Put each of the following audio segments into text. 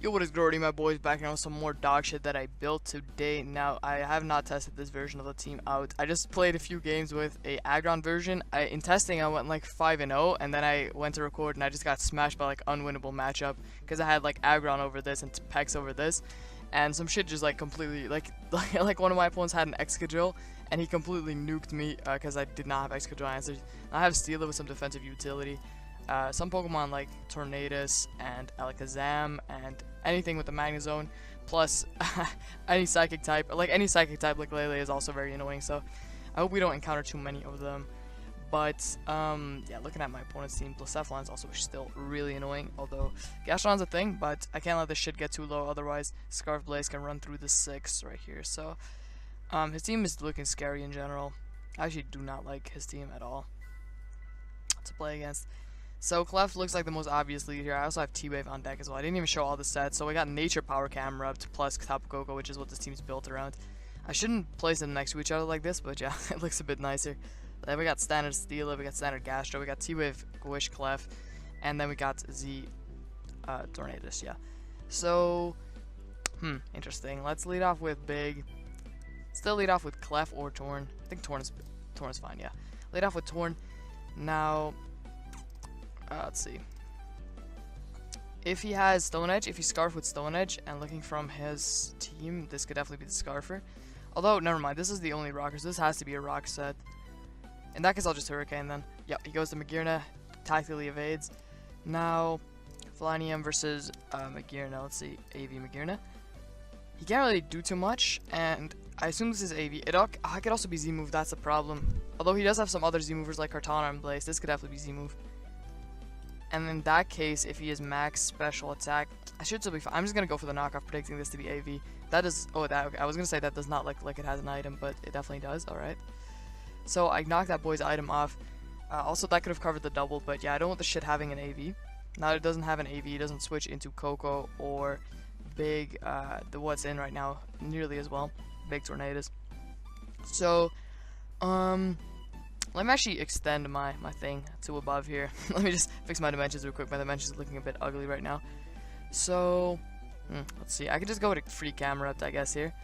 Yo, what is grody, my boys? Back here with some more dog shit that I built today. Now, I have not tested this version of the team out. I just played a few games with a Aggron version. In testing, I went like 5-0, and then I went to record, and I just got smashed by like unwinnable matchup because I had like Aggron over this and Pex over this, and some shit just like completely like one of my opponents had an Excadrill, and he completely nuked me because I did not have Excadrill answers. I have Steeler with some defensive utility. Some Pokemon like Tornadus and Alakazam and anything with the Magnezone, plus any Psychic type, like Lele is also very annoying, so I hope we don't encounter too many of them. But yeah, looking at my opponent's team, Blacephalon is also still really annoying, although Gastron's a thing, but I can't let this shit get too low, otherwise Scarf Blaze can run through the 6 right here. So his team is looking scary in general. I actually do not like his team at all to play against. So Clef looks like the most obvious lead here. I also have T-Wave on deck as well. I didn't even show all the sets. So we got Nature Power Camerupt plus Tapu Koko, which is what this team's built around. I shouldn't place them next to each other like this, but yeah, it looks a bit nicer. Then we got standard Steela, we got standard Gastro, we got T-Wave Wish Clef, and then we got Z Tornadus, yeah. So, interesting. Let's lead off with Big. Still lead off with Clef or Torn. I think Torn is fine, yeah. Lead off with Torn. Now, let's see. If he has Stone Edge, if he Scarf with Stone Edge, and looking from his team, this could definitely be the Scarfer. Although, never mind, this is the only rocker, so this has to be a rock set. In that case, I'll just Hurricane then. Yep, he goes to Magearna, tactically evades. Now, Flanium versus Magearna. Let's see, AV Magearna. He can't really do too much, and I assume this is AV. I could also be Z-move, that's the problem. Although he does have some other Z-movers like Kartana and Blaze, this could definitely be Z-move. And in that case, if he is max special attack, I should still be fine. I'm just gonna go for the knockoff, predicting this to be AV. That is, okay, I was gonna say that does not look like it has an item, but it definitely does. All right. So I knocked that boy's item off. Also, that could have covered the double, but yeah, I don't want the shit having an AV. Now that it doesn't have an AV, it doesn't switch into Coco or Big, the what's in right now, nearly as well. Big Tornadoes. So, let me actually extend my thing to above here. Let me just fix my dimensions real quick. My dimensions are looking a bit ugly right now. So, let's see. I could just go with a free camera up, I guess, here.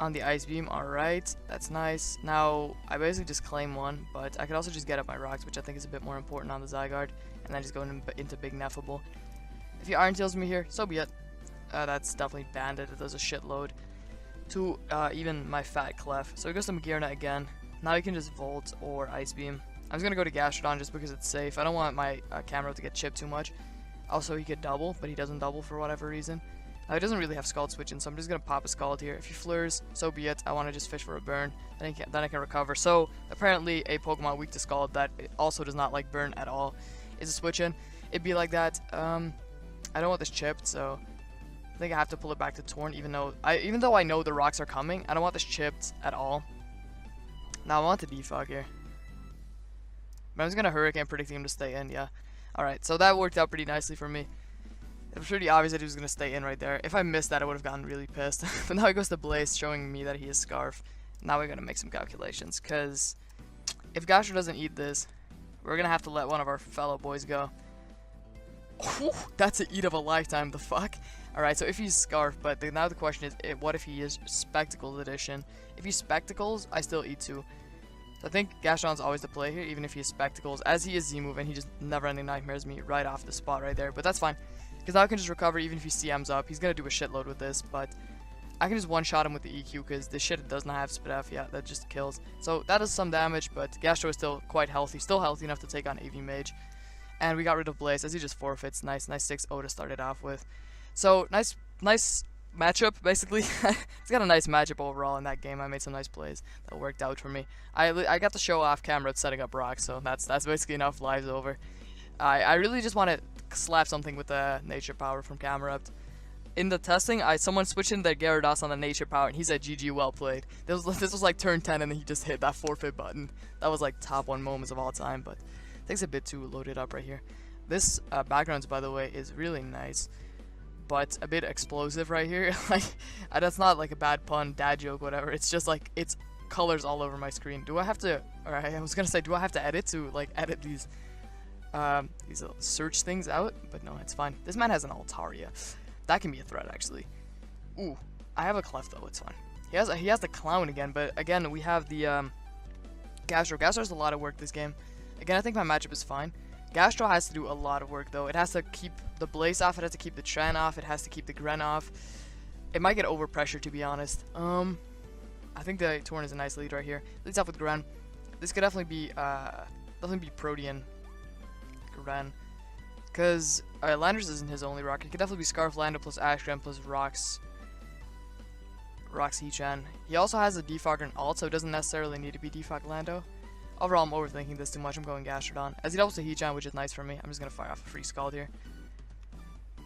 On the Ice Beam, alright. That's nice. Now, I basically just claim one, but I could also just get up my rocks, which I think is a bit more important on the Zygarde, and then just go into Big Neffable. If he Iron Tails me here, so be it. That's definitely Bandit. It does a shitload to even my fat Clef. So he goes to Magearna again. Now he can just Volt or Ice Beam. I'm just going to go to Gastrodon just because it's safe. I don't want my camera to get chipped too much. Also, he could double, but he doesn't double for whatever reason. Now, he doesn't really have Scald switching, so I'm just going to pop a Scald here. If he Flurs, so be it. I want to just fish for a Burn. Then I can recover. So, apparently, a Pokemon weak to Scald that also does not like Burn at all is a switch in. It'd be like that. I don't want this chipped, so I think I have to pull it back to Torn, even though I know the rocks are coming. I don't want this chipped at all. Now I want to defog here. But I'm just going to Hurricane, predicting him to stay in, yeah. Alright, so that worked out pretty nicely for me. It was pretty obvious that he was going to stay in right there. If I missed that, I would have gotten really pissed. But now he goes to Blaze, showing me that he is Scarf. Now we're going to make some calculations, because if Gastro doesn't eat this, we're going to have to let one of our fellow boys go. Whew, that's an eat of a lifetime, the fuck? Alright, so if he's Scarf, but now the question is, what if he is Spectacles Edition? If he's Spectacles, I still eat 2. So I think Gastron's always the play here, even if he has Spectacles, as he is Z-move, and he just never-ending nightmares me right off the spot right there. But that's fine, because now I can just recover even if he CMs up. He's going to do a shitload with this, but I can just one-shot him with the EQ, because this shit does not have Spidef. Yeah, that just kills. So that is some damage, but Gastro is still quite healthy, still healthy enough to take on AV Mage. And we got rid of Blaze, as he just forfeits. Nice 6-0 to start it off with. So, nice matchup, basically. It's got a nice matchup overall in that game. I made some nice plays that worked out for me. I got to show off camera setting up rocks, so that's basically enough. Lives over. I really just want to slap something with the Nature Power from Camerupt. In the testing, someone switched in their Gyarados on the Nature Power, and he said, GG, well played. This was like turn 10, and then he just hit that forfeit button. That was like top 1 moments of all time, but it takes a bit to load it up right here. This background, by the way, is really nice, but a bit explosive right here. Like, that's not like a bad pun, dad joke, whatever. It's just like, it's colors all over my screen. Do I have to, or I was gonna say, do I have to edit to like edit these search things out? But no, it's fine. This man has an Altaria. That can be a threat, actually. Ooh, I have a Clef, though. It's fine. He has the Clown again, but again, we have the Gastro. Gastro has a lot of work this game. Again, I think my matchup is fine. Gastro has to do a lot of work, though. It has to keep the Blaze off. It has to keep the Tran off. It has to keep the Gren off. It might get overpressure, to be honest. I think the Torn is a nice lead right here. Leads off with Gren. This could definitely be Protean Gren. Because Landers isn't his only rock. It could definitely be Scarf Lando plus Ash Gren plus Rox Heechan. He also has a Defogger and alt, so it doesn't necessarily need to be Defog Lando. Overall, I'm overthinking this too much. I'm going Gastrodon. As he doubles to Heechan, which is nice for me. I'm just going to fire off a free Scald here.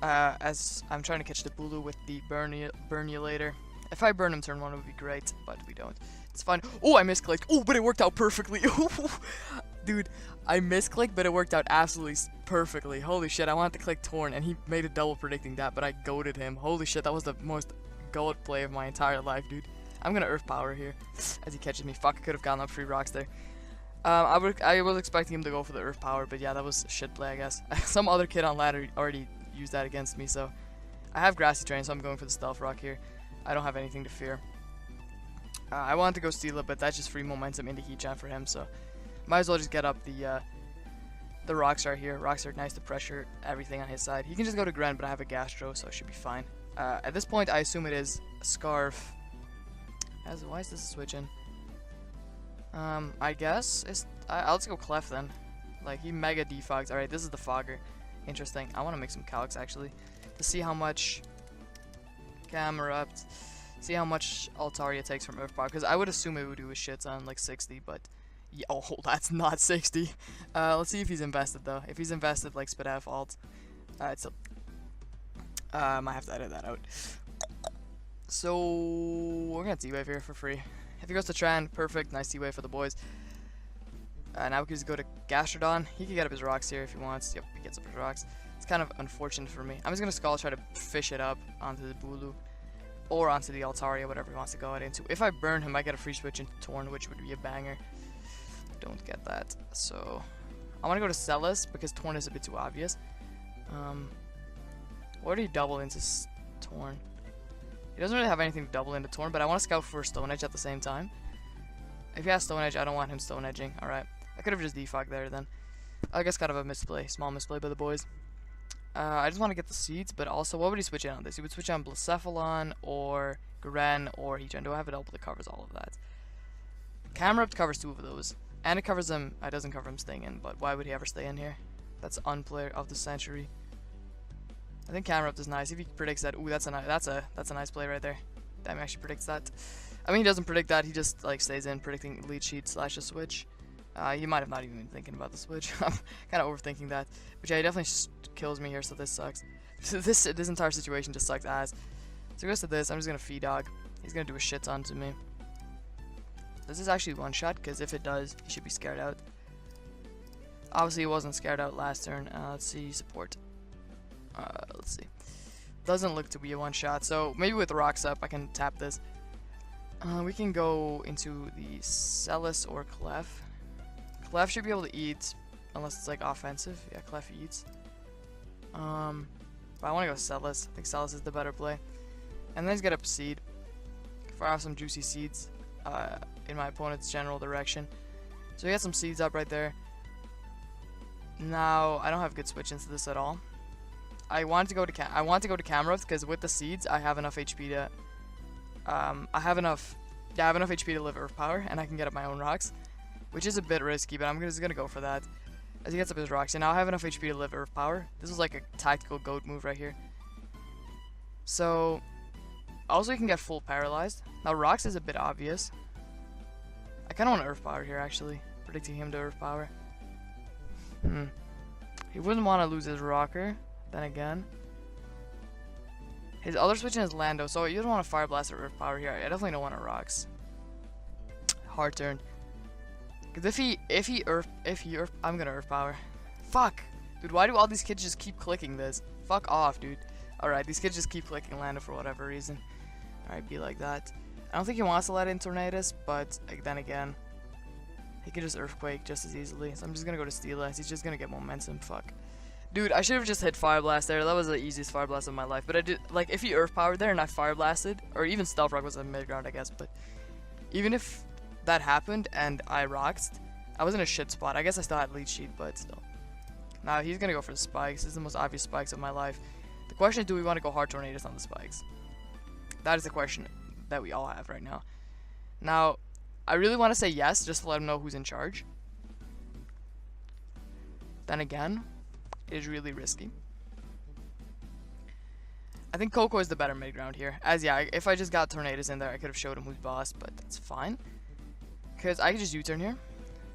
As I'm trying to catch the Bulu with the Burnulator. If I burn him turn 1, it would be great, but we don't. It's fine. Oh, I misclicked. Oh, but it worked out perfectly. Dude, I misclicked, but it worked out absolutely perfectly. Holy shit, I wanted to click Torn, and he made a double predicting that, but I goated him. Holy shit, that was the most goat play of my entire life, dude. I'm gonna Earth Power here as he catches me. Fuck, I could have gotten up free rocks there. I was expecting him to go for the Earth Power, but yeah, that was a shit play, I guess. Some other kid on ladder already used that against me, so I have Grassy Terrain, so I'm going for the Stealth Rock here. I don't have anything to fear. I wanted to go Steal it, but that's just free momentum into Heechan for him, so might as well just get up the rocks right here. Rocks are nice to pressure everything on his side. He can just go to Gren, but I have a Gastro, so it should be fine. At this point, I assume it is Scarf. Why is this switching? I guess I'll just go Clef then. Like, he mega defogs. Alright, this is the Fogger. Interesting. I want to make some calcs actually to see how much see how much Altaria takes from Earth Power, because I would assume it would do a shit on like 60, but yeah, oh, that's not 60. Let's see if he's invested though. If he's invested like Spadaf alt, it's a might have to edit that out. So we're gonna T-Wave here for free. If he goes to Tran, perfect, nice T-Wave for the boys. Now we can just go to Gastrodon. He can get up his rocks here if he wants. Yep, he gets up his rocks. It's kind of unfortunate for me. I'm just gonna Skull, try to fish it up onto the Bulu or onto the Altaria, whatever he wants to go out into. If I burn him, I get a free switch into Torn, which would be a banger. Don't get that. So I want to go to Celis because Torn is a bit too obvious. What did he double into Torn? He doesn't really have anything to double into Torn, but I want to scout for Stone Edge at the same time. If he has Stone Edge, I don't want him Stone Edging. Alright. I could have just defogged there then. I guess kind of a misplay. Small misplay by the boys. I just want to get the seeds, but also, what would he switch in on this? He would switch on Blacephalon, or Gren, or Heechan. Do I have a double that covers all of that? Camerupt covers 2 of those. And it covers him, it doesn't cover him staying in, but why would he ever stay in here? That's unplayer of the century. I think Camerupt is nice. If he predicts that, ooh, that's a nice play right there. Damn, he actually predicts that. I mean, he doesn't predict that, he just like stays in, predicting lead sheet / a switch. You might have not even been thinking about the switch. I'm kind of overthinking that. But yeah, he definitely kills me here, so this sucks. this entire situation just sucks ass. So he goes to this, I'm just going to Feed Dog. He's going to do a shit ton to me. This is actually one shot, because if it does, he should be scared out. Obviously, he wasn't scared out last turn. Let's see, support. Let's see. Doesn't look to be a one shot, so maybe with the rocks up, I can tap this. We can go into the Celis or Clef. Clef should be able to eat, unless it's like offensive. Yeah, Clef eats. But I want to go Celis. I think Celis is the better play. And then he's got a seed. Fire off some juicy seeds in my opponent's general direction. So he got some seeds up right there. Now I don't have good switch into this at all. I want to go to Camerupt because with the seeds I have enough HP to I have enough HP to live Earth Power, and I can get up my own rocks, which is a bit risky, but I'm just gonna go for that. As he gets up his rocks, and now I have enough HP to live Earth Power. This is like a tactical goat move right here. So also you can get full paralyzed. Now rocks is a bit obvious. I kind of want Earth Power here actually, predicting him to Earth Power. He wouldn't want to lose his rocker. Then again, his other switch in is Lando, so you don't want to Fire Blast or Earth Power here. I definitely don't want to rocks. Hard turn. Because if he Earth, I'm gonna Earth Power. Fuck, dude. Why do all these kids just keep clicking this? Fuck off, dude. All right, these kids just keep clicking Lando for whatever reason. All right, be like that. I don't think he wants to let in Tornadus, but then again, he could just Earthquake just as easily. So I'm just gonna go to Steelix. He's just gonna get momentum. Fuck. Dude, I should have just hit Fire Blast there. That was the easiest Fire Blast of my life. But I did, like, if he Earth Powered there and I Fire Blasted, or even Stealth Rock was a mid-ground, I guess, but even if that happened and I rocked, I was in a shit spot. I guess I still had lead sheet, but still. Now, he's gonna go for the spikes. This is the most obvious spikes of my life. The question is, do we want to go hard tornadoes on the spikes? That is the question that we all have right now. Now, I really want to say yes, just to let him know who's in charge. Then again, it is really risky. I think Coco is the better mid-ground here. As, yeah, if I just got tornadoes in there, I could have showed him who's boss, but that's fine. Because I can just U-turn here.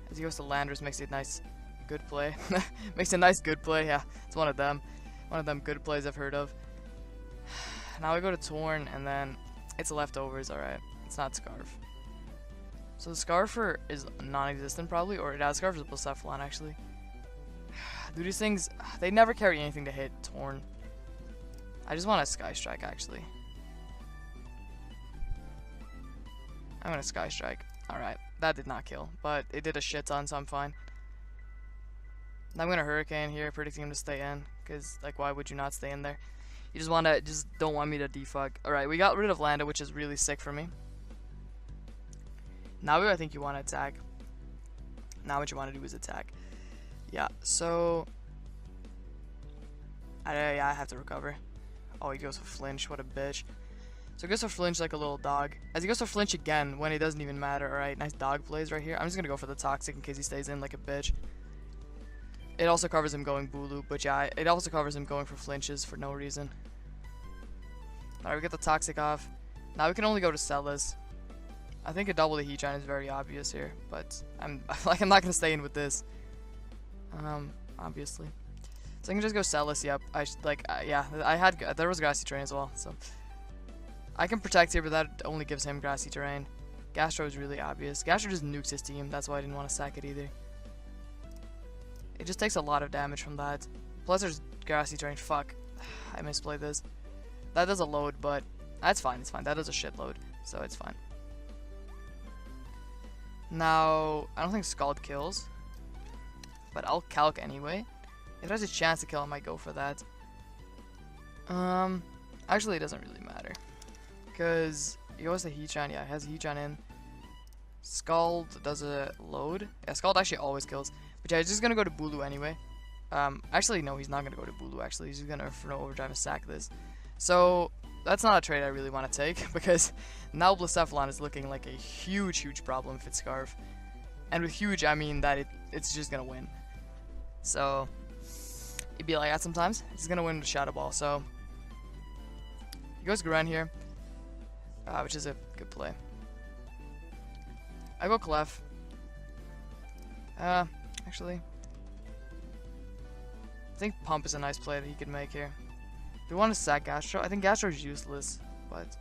As he goes to Landers, makes it a nice, good play. Makes a nice, good play, yeah. It's one of them. One of them good plays I've heard of. Now I go to Torn, and then it's leftovers, alright. It's not Scarf. So the Scarfer is non-existent, probably, or it has Scarf is Blacephalon, actually. Dude, these things, they never carry anything to hit Torn. I just want a Sky Strike, actually. I'm gonna Sky Strike. Alright, that did not kill, but it did a shit ton, so I'm fine. I'm gonna Hurricane here, predicting him to stay in, because, like, why would you not stay in there? You just don't want me to defug. Alright, we got rid of Lando, which is really sick for me. Now I think you want to attack. Now what you want to do is attack. Yeah, so... I have to recover. Oh, he goes for flinch, what a bitch. So he goes for flinch like a little dog. As he goes for flinch again, when it doesn't even matter. Alright, nice dog plays right here. I'm just gonna go for the toxic in case he stays in like a bitch. It also covers him going Bulu, but yeah, it also covers him going for flinches for no reason. Alright, we get the toxic off. Now we can only go to Celas. I think a double the Heatran is very obvious here, but I'm not gonna stay in with this. Obviously. So I can just go Celas. Yep. There was grassy terrain as well, so I can protect here, but that only gives him grassy terrain. Gastro is really obvious. Gastro just nukes his team. That's why I didn't want to sack it either. It just takes a lot of damage from that. Plus there's grassy terrain. Fuck. I misplayed this. That does a load, but that's fine. It's fine. That does a shit load, so it's fine. Now, I don't think Scald kills, but I'll Calc anyway. If there's a chance to kill, I might go for that. Actually, it doesn't really matter, because he goes to Heatran. Yeah, he has Heatran in. Scald does a load. Yeah, Scald actually always kills. But yeah, he's just gonna go to Bulu anyway. Actually, no, he's not gonna go to Bulu. Actually, he's just gonna for no overdrive and sack this. So that's not a trade I really want to take, because now Blacephalon is looking like a huge problem if it's Scarf. And with huge, I mean that it's just gonna win. So it'd be like that sometimes. He's gonna win with Shadow Ball. So he goes Garen here, which is a good play. I go Clef. Actually, I think Pump is a nice play that he could make here. Do we want to sack Gastro? I think Gastro is useless, but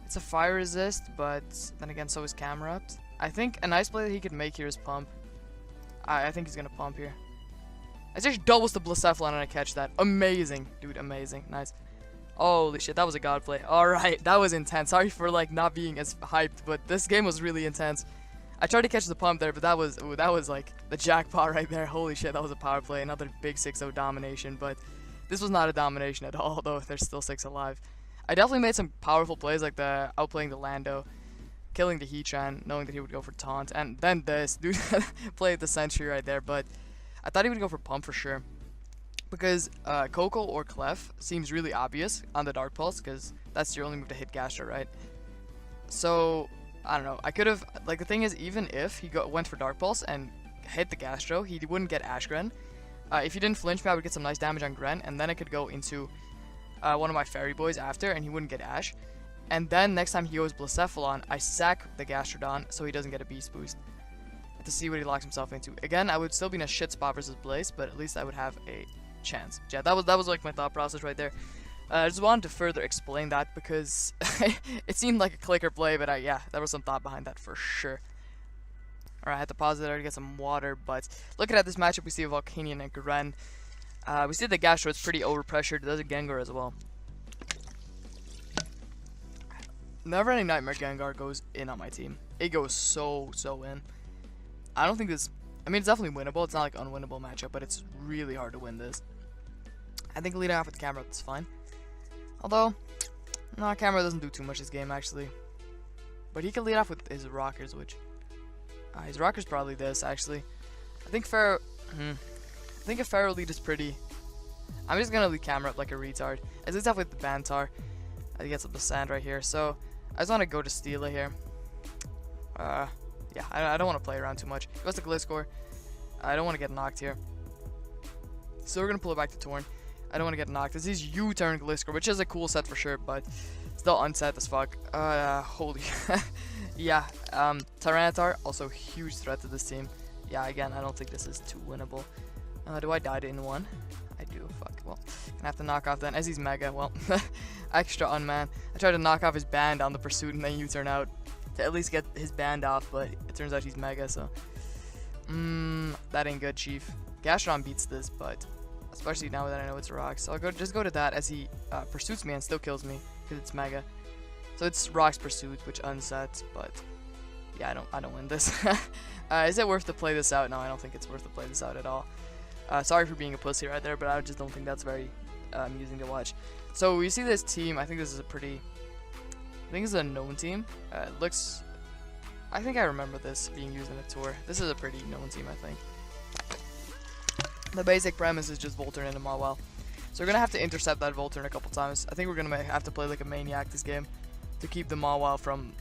it's a fire resist, but then again, so is Camerupt. I think a nice play that he could make here is Pump. I think he's gonna Pump here. I just doubles the Blacephalon and I catch that. Amazing, dude, amazing, nice. Holy shit, that was a god play. Alright, that was intense. Sorry for like not being as hyped, but this game was really intense. I tried to catch the Pump there, but that was like the jackpot right there. Holy shit, that was a power play. Another big 6-0 domination, but this was not a domination at all, though there's still 6 alive. I definitely made some powerful plays, like the outplaying the Lando, killing the Heatran, knowing that he would go for Taunt, and then this, dude, played the Sentry right there, but I thought he would go for Pump for sure. Because Coco or Clef seems really obvious on the Dark Pulse, because that's your only move to hit Gastro, right? So I don't know. I could have, like, the thing is, even if he went for Dark Pulse and hit the Gastro, he wouldn't get Ash Gren. If he didn't flinch me, I would get some nice damage on Gren, and then I could go into one of my Fairy Boys after, and he wouldn't get Ash. And then next time he goes Blacephalon, I sack the Gastrodon so he doesn't get a Beast Boost. To see what he locks himself into. Again, I would still be in a shit spot versus Blaze, but at least I would have a chance. Yeah, that was like my thought process right there. I just wanted to further explain that because it seemed like a clicker play, but yeah, there was some thought behind that for sure. Alright, I had to pause it there to get some water, but looking at this matchup, we see a Volcanion and Garen. We see the Gastro is pretty overpressured. There's a Gengar as well. Never Ending Nightmare Gengar goes in on my team. It goes so in. I don't think this I mean, it's definitely winnable. It's not like unwinnable matchup, but it's really hard to win this. I think leading off with Camera is fine. Although, no, Camera doesn't do too much this game, actually. But he can lead off with his rockers, which... his rockers probably this, actually. I think Pharaoh... I think a Pharaoh lead is pretty... I'm just gonna lead Camera up like a retard. It leads off with the Bantar. He gets up the sand right here, so... I just want to go to steal it here. Yeah, I don't want to play around too much. Goes to Gliscor. I don't want to get knocked here. So we're going to pull it back to Torn. I don't want to get knocked. This is U-turn Gliscor, which is a cool set for sure, but still unset as fuck. Holy. Yeah, Tyranitar, also huge threat to this team. Yeah, again, I don't think this is too winnable. Do I die in one? I do, fuck. Well, gonna have to knock off then. As he's Mega, well, extra unman. I tried to knock off his band on the pursuit and then U-turn out to at least get his band off, but it turns out he's Mega, so... that ain't good, Chief. Gastron beats this, but especially now that I know it's Rocks. So I'll just go to that as he pursues me and still kills me because it's Mega. So it's Rocks Pursuit, which unsets, but yeah, I don't win this. Is it worth to play this out? No, I don't think it's worth to play this out at all. Sorry for being a pussy right there, but I just don't think that's very amusing to watch. So we see this team. I think this is a pretty... I think this is a known team. It looks... I think I remember this being used in a tour. This is a pretty known team, I think. The basic premise is just Volturn into Mawile. So we're going to have to intercept that Volturn a couple times. I think we're going to have to play like a maniac this game to keep the Mawile from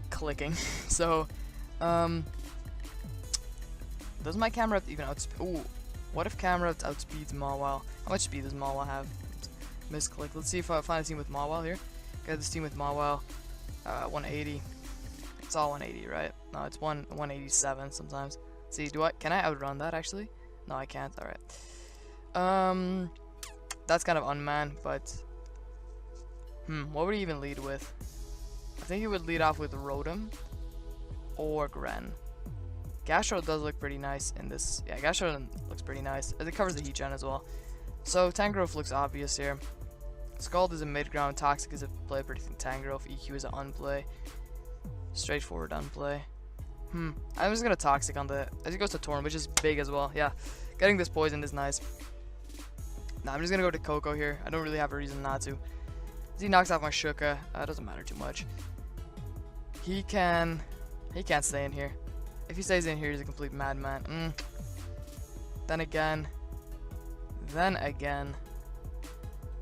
clicking. So, does my Camera even outspeed? Ooh, what if Camera outspeeds Mawile? How much speed does Mawile have? Misclick. Let's see if I find a team with Mawile here. Got this team with Mawile. 180. It's all 180, right? No, it's 187 sometimes. Let's see, can I outrun that actually? No, I can't. All right. That's kind of unmanned, but what would he even lead with? I think he would lead off with Rotom or Gren. Gastro does look pretty nice in this. Yeah, Gastro looks pretty nice. It covers the Heat Gen as well. So Tangrowth looks obvious here. Scald is a mid-ground. Toxic is a play. Pretty Tangrowth. EQ is an unplay. Straightforward unplay. I'm just gonna Toxic on the as he goes to Torn, which is big as well. Yeah, getting this poison is nice. Nah, I'm just gonna go to Coco here. I don't really have a reason not to. As he knocks off my Shuka, doesn't matter too much. He can't stay in here. If he stays in here, he's a complete madman. Then again.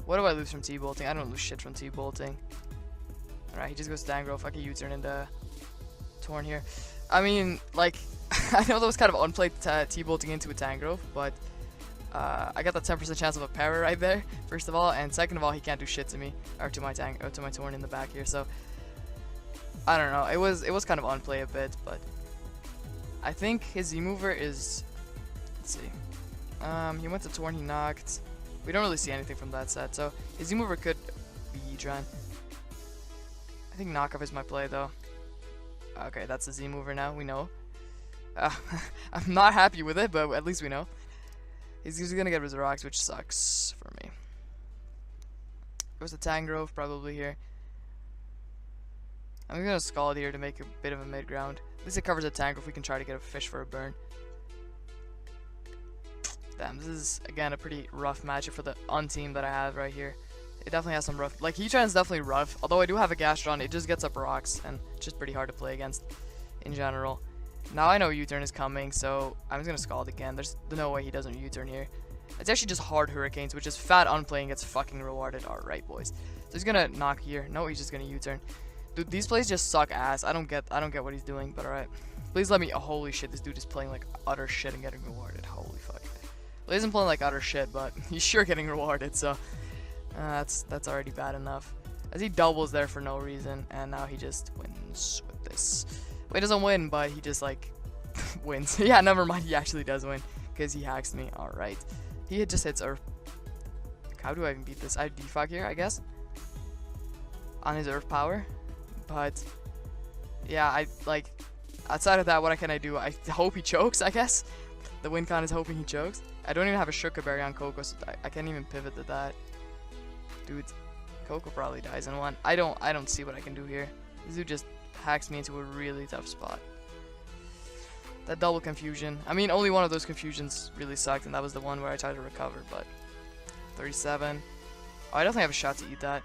What do I lose from T-bolting? I don't lose shit from T-bolting. Alright, he just goes to Tangrowth. I can U-turn into Torn here. I mean, like, I know that was kind of unplayed T-bolting into a Tangrowth, but I got that 10% chance of a para right there, first of all, and second of all, he can't do shit to me, or to my Torn in the back here, so I don't know. It was kind of unplay a bit, but I think his Z-mover is, let's see, he went to Torn, he knocked. We don't really see anything from that set, so his Z-mover could be Yidran. I think knockoff is my play though. Okay, that's the Z-mover now, we know. I'm not happy with it, but at least we know. He's gonna get Resurrects, which sucks for me. Goes to Tangrowth probably here. I'm gonna Scald here to make a bit of a mid-ground. At least it covers a Tangrowth. We can try to get a fish for a burn. Damn, this is again a pretty rough matchup for the team that I have right here. It definitely has some rough, like Heatran's definitely rough. Although I do have a Gastron, it just gets up rocks and it's just pretty hard to play against in general. Now I know U-turn is coming, so I'm just gonna Scald again. There's no way he doesn't U-turn here. It's actually just hard Hurricanes, which is fat unplaying gets fucking rewarded. Alright, boys. So he's gonna knock here. No, he's just gonna U-turn. Dude, these plays just suck ass. I don't get what he's doing, but alright. Please let me. Oh, holy shit, this dude is playing like utter shit and getting rewarded. Holy fuck. Well, he isn't playing like utter shit, but he's sure getting rewarded, so that's already bad enough. As he doubles there for no reason, and now he just wins with this. Well, he doesn't win, but he just like wins. Yeah, never mind. He actually does win because he hacks me. All right, he just hits Earth. How do I even beat this? I have defog here, I guess, on his Earth power. But yeah, I like outside of that, what can I do? I hope he chokes, I guess. The win con is hoping he chokes. I don't even have a Shuka Berry on Coco, so I can't even pivot to that. Dude, Coco probably dies in one. I don't see what I can do here. This dude just hacks me into a really tough spot. That double confusion. I mean, only one of those confusions really sucked, and that was the one where I tried to recover, but 37. Oh, I definitely have a shot to eat that.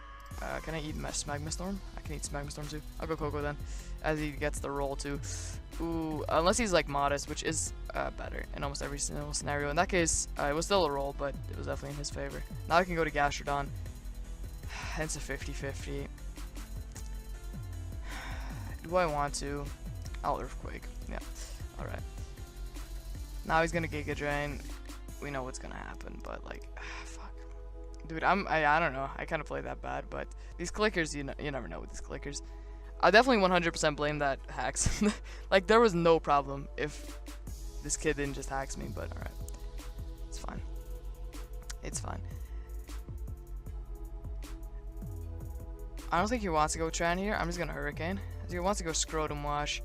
Can I eat Magma Storm? I can eat Magma Storm too. I'll go Coco then, as he gets the roll too. Ooh, unless he's like modest, which is better in almost every single scenario. In that case, it was still a roll, but it was definitely in his favor. Now I can go to Gastrodon. It's a 50-50. Do I want to? I'll Earthquake. Yeah. Alright. Now he's gonna Giga Drain. We know what's gonna happen, but like, fuck. Dude, I don't know. I kind of play that bad, but these clickers, you never know with these clickers. I definitely 100% blame that hacks. Like, there was no problem if this kid didn't just hacks me, but alright. It's fine. It's fine. I don't think he wants to go Tran here. I'm just gonna Hurricane. He wants to go Scrotum Wash.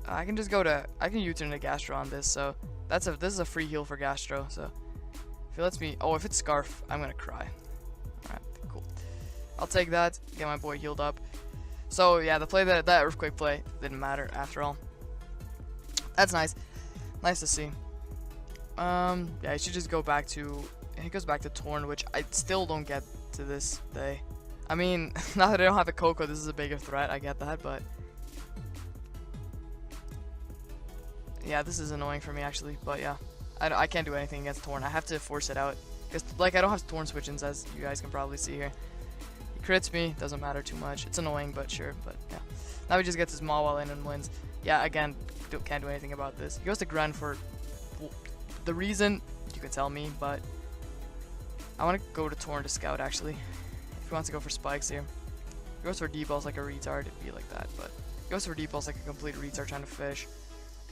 I can just go to, I can U-turn to Gastro on this, so this is a free heal for Gastro, so if he lets me, oh, if it's Scarf, I'm gonna cry. Alright, cool. I'll take that, get my boy healed up. So yeah, the play that Earthquake play didn't matter after all. That's nice. Nice to see. Yeah, he should just go back to, he goes back to Torn, which I still don't get to this day. I mean, now that I don't have a Coco, this is a bigger threat, I get that, but yeah, this is annoying for me actually, but yeah. I can't do anything against Torn. I have to force it out. Because, like, I don't have Torn switch-ins, as you guys can probably see here. He crits me, doesn't matter too much. It's annoying, but sure, but yeah. Now he just gets his Mawile in and wins. Yeah, again, can't do anything about this. He goes to Gren for the reason, you can tell me, but I want to go to Torn to scout, actually. If he wants to go for spikes here. If he goes for D-balls like a retard, it'd be like that, but if he goes for D-balls like a complete retard trying to fish.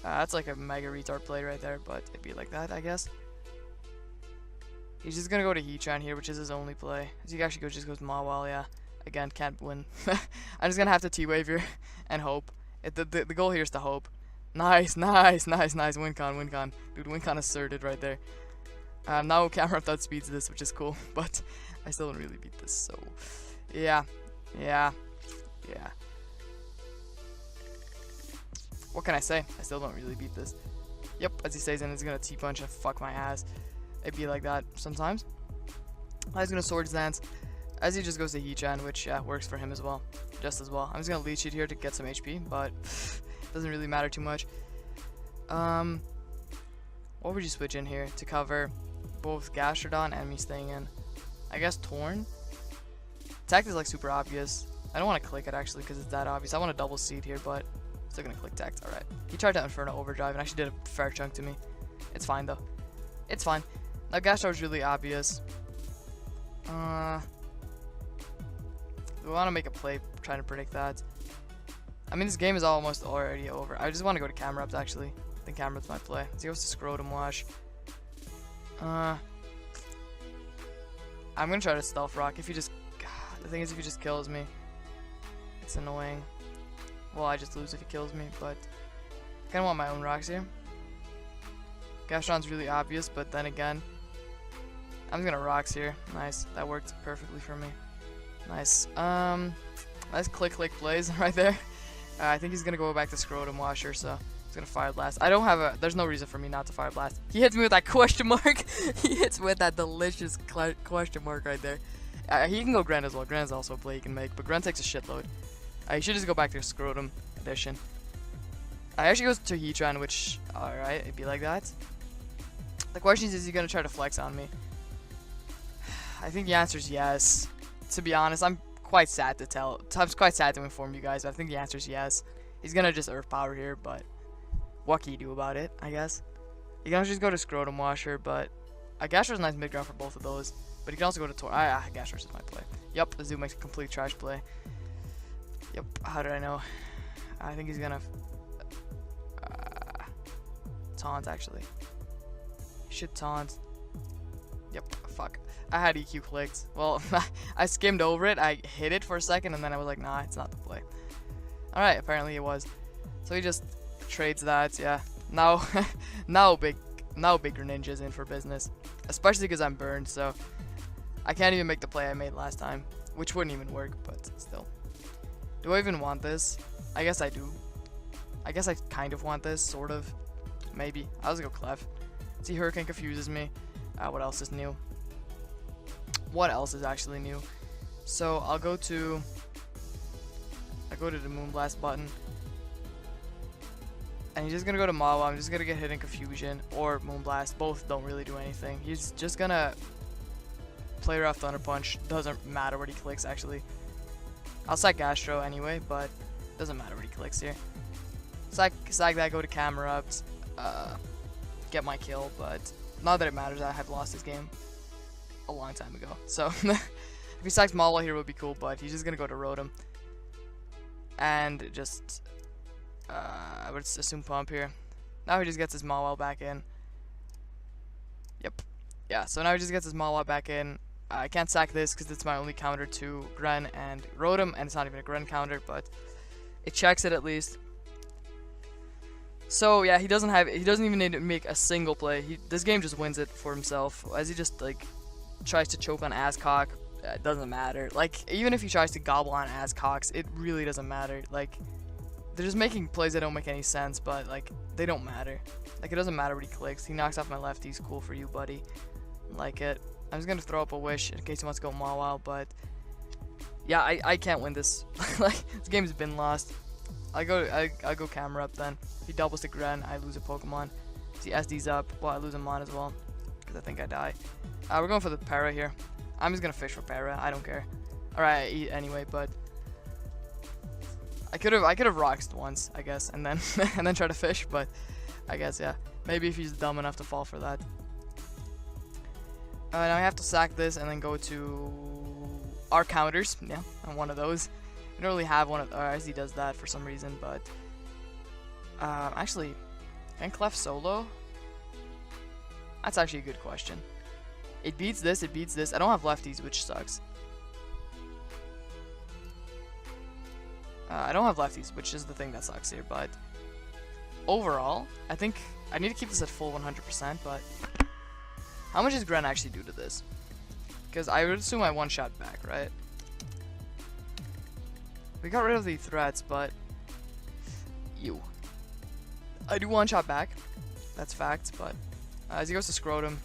That's like a mega retard play right there, but it'd be like that, I guess. He's just gonna go to Heatran here, which is his only play. He actually just goes Mawile, yeah. Again, can't win. I'm just gonna have to T-wave here and hope. The goal here is to hope. Nice, nice, nice, nice. Win con. Dude, win con asserted right there. Now camera up outspeeds this, which is cool, but I still don't really beat this, so yeah. What can I say? I still don't really beat this. Yep, as he says, and it's gonna T-punch and fuck my ass. It'd be like that sometimes. Now he's gonna Swords Dance, as he just goes to Heatran, which works for him as well. Just as well. I'm just gonna Leech Seed here to get some HP, but doesn't really matter too much. What would you switch in here to cover both Gastrodon and me staying in? I guess Torn? Tech is like super obvious. I don't want to click it actually because it's that obvious. I want to double seed here, but still gonna click Tech. Alright. He tried to Inferno Overdrive and actually did a fair chunk to me. It's fine though. It's fine. Now Gastro is really obvious. Do I want to make a play trying to predict that? I mean, this game is almost already over. I just want to go to Camerupt actually. I think Camerupt's my play. So he goes to Scrotum Wash. I'm gonna try to Stealth Rock. If he just, the thing is, if he just kills me, it's annoying. Well, I just lose if he kills me, but I kinda want my own rocks here. Gastron's really obvious, but then again, I'm just gonna rocks here. Nice, that worked perfectly for me. Nice. Nice click plays right there. I think he's gonna go back to Scrotum Washer, so he's gonna Fire Blast. I don't have a, there's no reason for me not to Fire Blast. He hits me with that question mark. He hits with that delicious question mark right there. He can go Gren as well. Gren is also a play he can make, but Gren takes a shitload. He should just go back to Scrotum Edition. I actually goes to Heatran, which, alright, it'd be like that. The question is he gonna try to flex on me? I think the answer is yes. To be honest, I'm quite sad to tell. I'm quite sad to inform you guys, but I think the answer is yes. He's gonna just Earth Power here, but what can you do about it, I guess? You can just go to Scrotum Washer, but Gastro's a nice mid-ground for both of those. But you can also go to Tor. Gastro's is my play. Yup, the Zoo makes a complete trash play. Yep, how did I know? I think he's gonna taunt actually. He should taunt. Yep, fuck. I had EQ clicked. Well, I skimmed over it. I hit it for a second and then I was like, nah, it's not the play. Alright, apparently it was. So he just trades that, yeah. Now now bigger ninja's in for business. Especially because I'm burned, so I can't even make the play I made last time. Which wouldn't even work, but still. Do I even want this? I guess I do. I guess I kind of want this, sort of. Maybe. I'll just go Clef. See, Hurricane confuses me. What else is new? What else is actually new? So I go to the Moonblast button. And he's just gonna go to Mawa. I'm just gonna get hit in Confusion or Moonblast. Both don't really do anything. He's just gonna play her off Thunder Punch. Doesn't matter what he clicks, actually. I'll sack Gastro anyway, but doesn't matter what he clicks here. Sack that, go to Camera Ups, get my kill, but not that it matters. I have lost this game a long time ago. So if he sacks Mawa here, it would be cool, but he's just gonna go to Rotom. And just I would assume Pump here. Now he just gets his Mawile back in. Yep. Yeah, so now he just gets his Mawile back in. I can't sack this because it's my only counter to Gren and Rotom, and it's not even a Gren counter, but it checks it at least. So yeah, he doesn't even need to make a single play. This game just wins it for himself, as he just like tries to choke on Ascock. It doesn't matter. Like, even if he tries to gobble on Ascocks, it really doesn't matter. Like, they're just making plays that don't make any sense, but like they don't matter. Like, it doesn't matter what he clicks. He knocks off my lefties. Cool for you, buddy. Like it. I'm just gonna throw up a wish in case he wants to go Mawile, but yeah, I can't win this. Like, this game's been lost. I go Camera Up then. If he doubles to Gren, I lose a Pokemon. If he SD's up, well, I lose a Mon as well, because I think I die. We're going for the Para here. I'm just gonna fish for Para. I don't care. Alright, I eat anyway, but I could have rocked once, I guess, and then and then try to fish, but I guess yeah. Maybe if he's dumb enough to fall for that. Now I have to sack this and then go to our counters. Yeah, on one of those. I don't really have one of as he does that for some reason, but actually, can Clef solo? That's actually a good question. It beats this, it beats this. I don't have lefties, which sucks. I don't have lefties, which is the thing that sucks here, but overall, I think I need to keep this at full 100%, but how much does Gren actually do to this? Because I would assume I one-shot back, right? We got rid of the threats, but I do one-shot back. That's fact, but as he goes to Scrotum,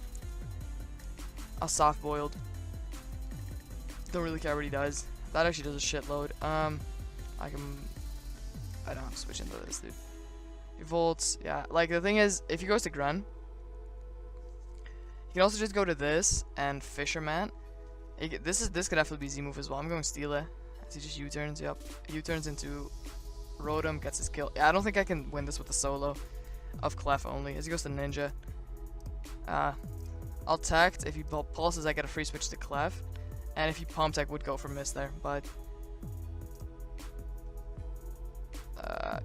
I'll soft-boiled. Don't really care what he does. That actually does a shitload. I don't have to switch into this, dude. He volts, yeah. Like, the thing is, if he goes to Gren, he can also just go to this and Fisherman. This could definitely be Z-move as well. I'm going Steela. As he just U-turns, yep. U-turns into Rotom, gets his kill. Yeah, I don't think I can win this with the solo of Clef only. As he goes to Ninja. I'll Tact. If he pulses, I get a free switch to Clef. And if he pumps, I would go for Miss there, but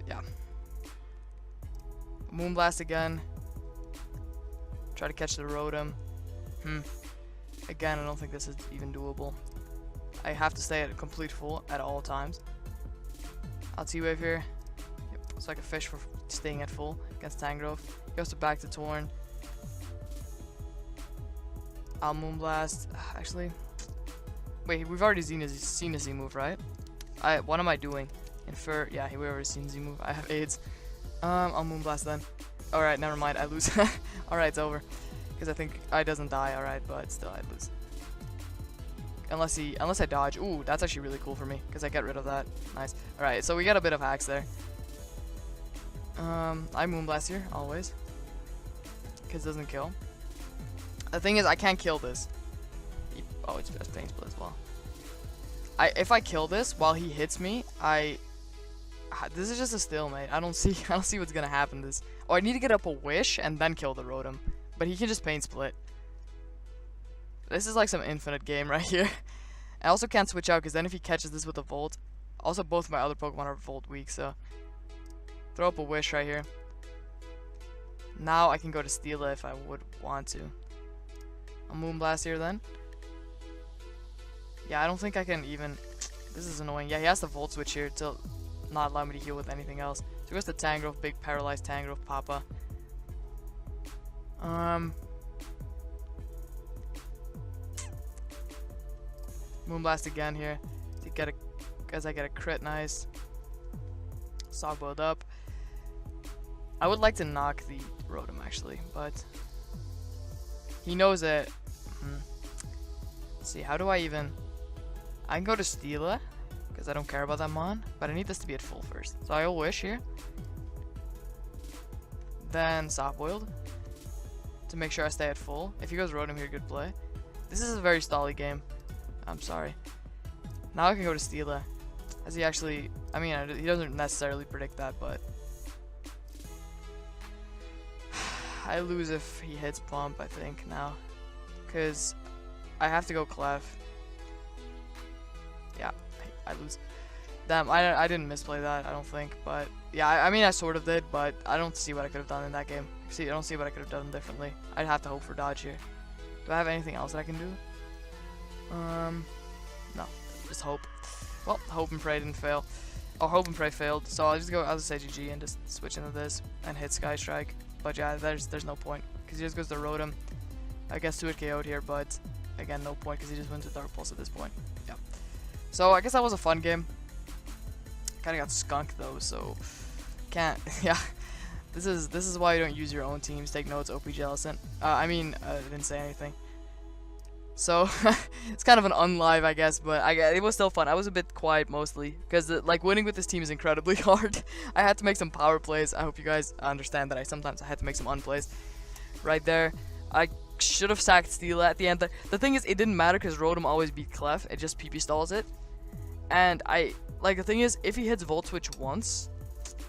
yeah. Moonblast again. Try to catch the Rotom. Again, I don't think this is even doable. I have to stay at a complete full at all times. I'll T-Wave here. Yep. So I can fish for staying at full against Tangrowth. Goes to back to Torn. I'll Moonblast. Actually, wait, we've already seen a Z move, right? What am I doing? Infer, yeah, we already seen Z move. I have AIDS. I'll Moonblast then. Alright, never mind, I lose. Alright, it's over. Because I think I doesn't die, alright, but still I lose. Unless I dodge. Ooh, that's actually really cool for me, because I get rid of that. Nice. Alright, so we got a bit of hacks there. I Moonblast here, always. Because it doesn't kill. The thing is, I can't kill this. Oh, it's best Pain Split as well. If I kill this while he hits me, this is just a stalemate. I don't see what's gonna happen. Oh, I need to get up a wish and then kill the Rotom, but he can just Pain Split. This is like some infinite game right here. I also can't switch out because then if he catches this with a Volt, also both my other Pokemon are Volt weak, so throw up a wish right here. Now I can go to Steela if I would want to. I'll Moonblast here then. Yeah, I don't think I can even. This is annoying. Yeah, he has the Volt Switch here to not allow me to heal with anything else. So he goes to Tangrowth, big paralyzed Tangrowth, Papa. Moonblast again here to get as I get a crit. Nice. Sock boiled up. I would like to knock the Rotom actually, but he knows it. Let's see, how do I even... I can go to Steela, because I don't care about that Mon, but I need this to be at full first. So I'll Wish here. Then Soft Boiled, to make sure I stay at full. If he goes Rotom here, good play. This is a very stally game. I'm sorry. Now I can go to Steela. As he actually... I mean, he doesn't necessarily predict that, but... I lose if he hits Bump, I think, now. Because I have to go Clef. Yeah, I lose. Damn, I didn't misplay that, I don't think. But, yeah, I mean, I sort of did, but I don't see what I could have done in that game. I don't see what I could have done differently. I'd have to hope for dodge here. Do I have anything else that I can do? No. Just hope. Well, hope and pray didn't fail. Oh, hope and pray failed. So I'll just say GG and just switch into this and hit Sky Strike. But yeah, there's no point because he just goes to Rotom. I guess to it KO'd here, but again, no point because he just wins with Dark Pulse at this point. Yeah. So I guess that was a fun game. Kind of got skunked though, so can't. Yeah. This is why you don't use your own teams. Take notes, OP Jellicent. I didn't say anything. So it's kind of an unlive, I guess, but it was still fun. I was a bit quiet mostly because like winning with this team is incredibly hard. I had to make some power plays. I hope you guys understand that I sometimes had to make some unplays. Right there, I should have sacked Steela at the end. The thing is, it didn't matter because Rotom always beat Clef. It just PP stalls it. And the thing is, if he hits Volt Switch once,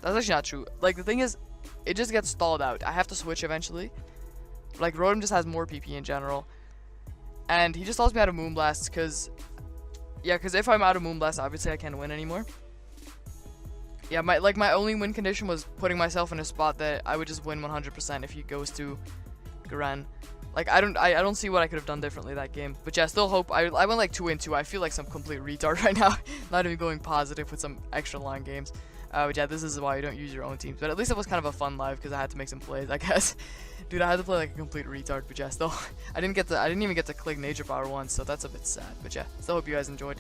that's actually not true. Like the thing is, it just gets stalled out. I have to switch eventually. Like Rotom just has more PP in general. And he just tells me out of Moonblast because if I'm out of Moonblast, obviously I can't win anymore. Yeah, my only win condition was putting myself in a spot that I would just win 100% if he goes to Garen. Like I don't see what I could have done differently that game. But yeah, I still hope I went like 2-2. I feel like some complete retard right now. Not even going positive with some extra long games. But yeah, this is why you don't use your own teams. But at least it was kind of a fun live because I had to make some plays, I guess. Dude, I had to play like a complete retard, but yeah, still, I didn't even get to click Nature Power once, so that's a bit sad. But yeah, still hope you guys enjoyed.